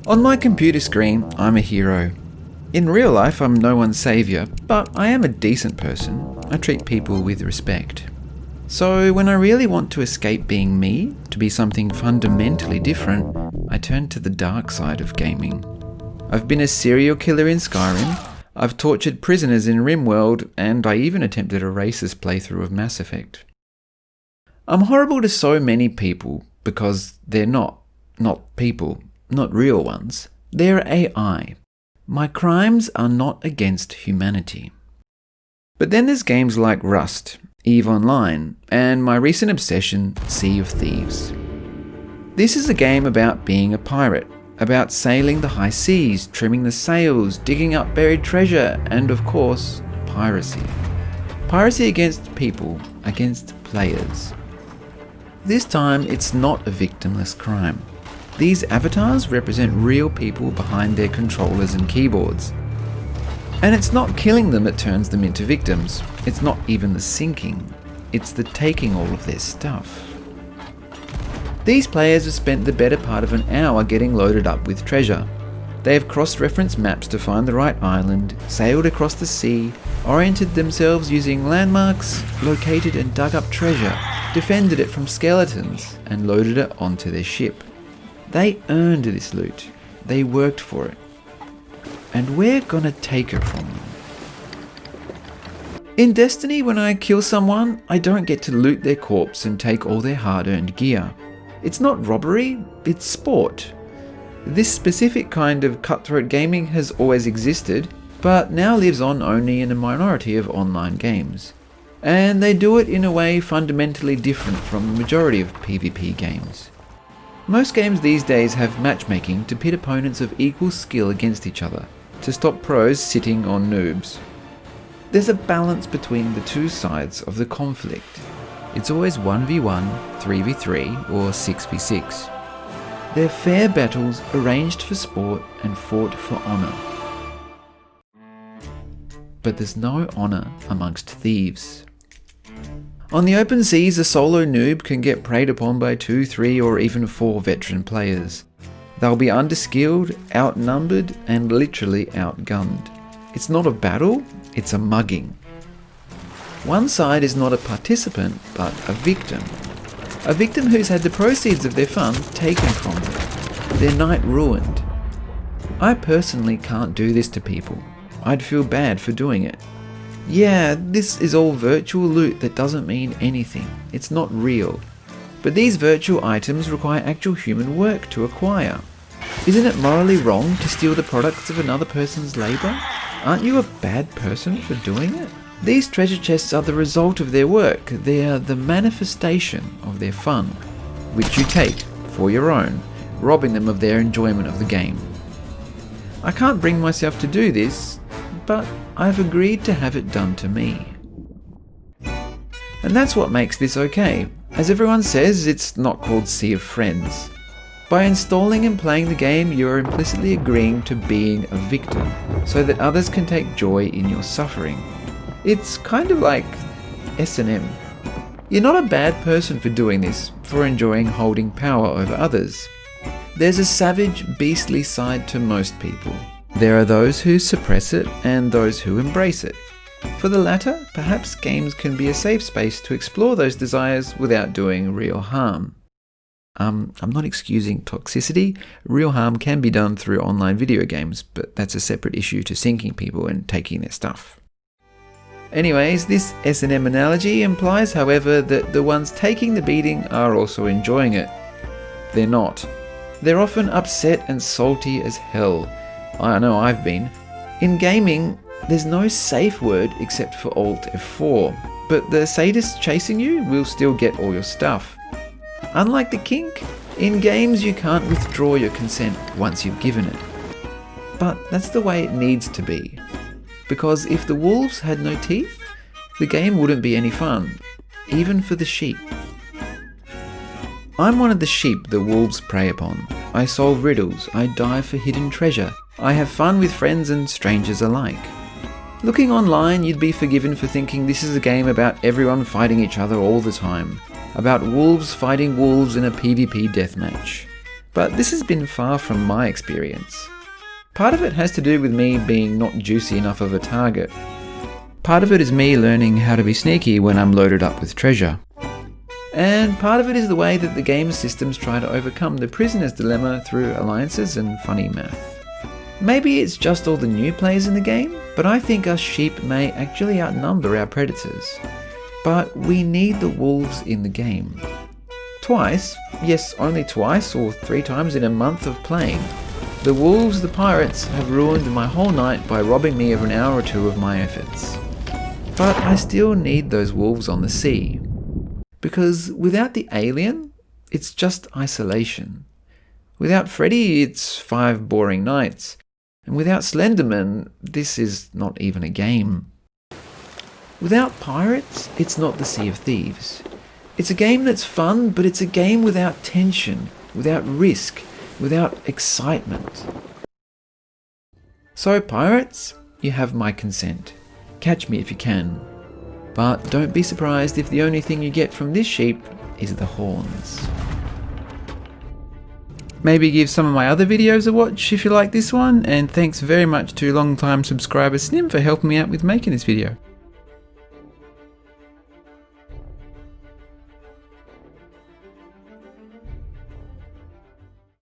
On my computer screen, I'm a hero. In real life, I'm no one's saviour, but I am a decent person. I treat people with respect. So when I really want to escape being me, to be something fundamentally different, I turn to the dark side of gaming. I've been a serial killer in Skyrim, I've tortured prisoners in RimWorld, and I even attempted a racist playthrough of Mass Effect. I'm horrible to so many people because they're not people, not real ones. They're AI. My crimes are not against humanity. But then there's games like Rust, EVE Online, and my recent obsession, Sea of Thieves. This is a game about being a pirate, about sailing the high seas, trimming the sails, digging up buried treasure, and of course, piracy. Piracy against people, against players. This time, it's not a victimless crime. These avatars represent real people behind their controllers and keyboards. And it's not killing them that turns them into victims. It's not even the sinking. It's the taking all of their stuff. These players have spent the better part of an hour getting loaded up with treasure. They have cross-referenced maps to find the right island, sailed across the sea, oriented themselves using landmarks, located and dug up treasure, defended it from skeletons, and loaded it onto their ship. They earned this loot. They worked for it. And we're gonna take it from them. In Destiny, when I kill someone, I don't get to loot their corpse and take all their hard-earned gear. It's not robbery, it's sport. This specific kind of cutthroat gaming has always existed, but now lives on only in a minority of online games. And they do it in a way fundamentally different from the majority of PvP games. Most games these days have matchmaking to pit opponents of equal skill against each other, to stop pros sitting on noobs. There's a balance between the two sides of the conflict. It's always 1v1, 3v3, or 6v6. They're fair battles arranged for sport and fought for honour. But there's no honour amongst thieves. On the open seas, a solo noob can get preyed upon by 2, 3, or even 4 veteran players. They'll be underskilled, outnumbered, and literally outgunned. It's not a battle, it's a mugging. One side is not a participant, but a victim. A victim who's had the proceeds of their fun taken from them, their night ruined. I personally can't do this to people. I'd feel bad for doing it. Yeah, this is all virtual loot that doesn't mean anything. It's not real. But these virtual items require actual human work to acquire. Isn't it morally wrong to steal the products of another person's labour? Aren't you a bad person for doing it? These treasure chests are the result of their work. They are the manifestation of their fun, which you take for your own, robbing them of their enjoyment of the game. I can't bring myself to do this, but I've agreed to have it done to me. And that's what makes this okay. As everyone says, it's not called Sea of Friends. By installing and playing the game, you are implicitly agreeing to being a victim, so that others can take joy in your suffering. It's kind of like S&M. You're not a bad person for doing this, for enjoying holding power over others. There's a savage, beastly side to most people. There are those who suppress it and those who embrace it. For the latter, perhaps games can be a safe space to explore those desires without doing real harm. I'm not excusing toxicity. Real harm can be done through online video games, but that's a separate issue to sinking people and taking their stuff. Anyways, this S&M analogy implies, however, that the ones taking the beating are also enjoying it. They're not. They're often upset and salty as hell. I know I've been. In gaming, there's no safe word except for Alt F4, but the sadist chasing you will still get all your stuff. Unlike the kink, in games you can't withdraw your consent once you've given it. But that's the way it needs to be. Because if the wolves had no teeth, the game wouldn't be any fun, even for the sheep. I'm one of the sheep the wolves prey upon. I solve riddles, I dive for hidden treasure, I have fun with friends and strangers alike. Looking online, you'd be forgiven for thinking this is a game about everyone fighting each other all the time, about wolves fighting wolves in a PvP deathmatch. But this has been far from my experience. Part of it has to do with me being not juicy enough of a target. Part of it is me learning how to be sneaky when I'm loaded up with treasure. And part of it is the way that the game's systems try to overcome the prisoner's dilemma through alliances and funny math. Maybe it's just all the new players in the game, but I think us sheep may actually outnumber our predators. But we need the wolves in the game. Twice, yes, only twice or 3 times in a month of playing, the wolves, the pirates, have ruined my whole night by robbing me of an hour or 2 of my efforts. But I still need those wolves on the sea. Because without the alien, it's just isolation. Without Freddy, it's 5 boring nights. And without Slenderman, this is not even a game. Without pirates, it's not the Sea of Thieves. It's a game that's fun, but it's a game without tension, without risk, without excitement. So pirates, you have my consent. Catch me if you can. But don't be surprised if the only thing you get from this sheep is the horns. Maybe give some of my other videos a watch if you like this one, and thanks very much to long-time subscriber Snim for helping me out with making this video.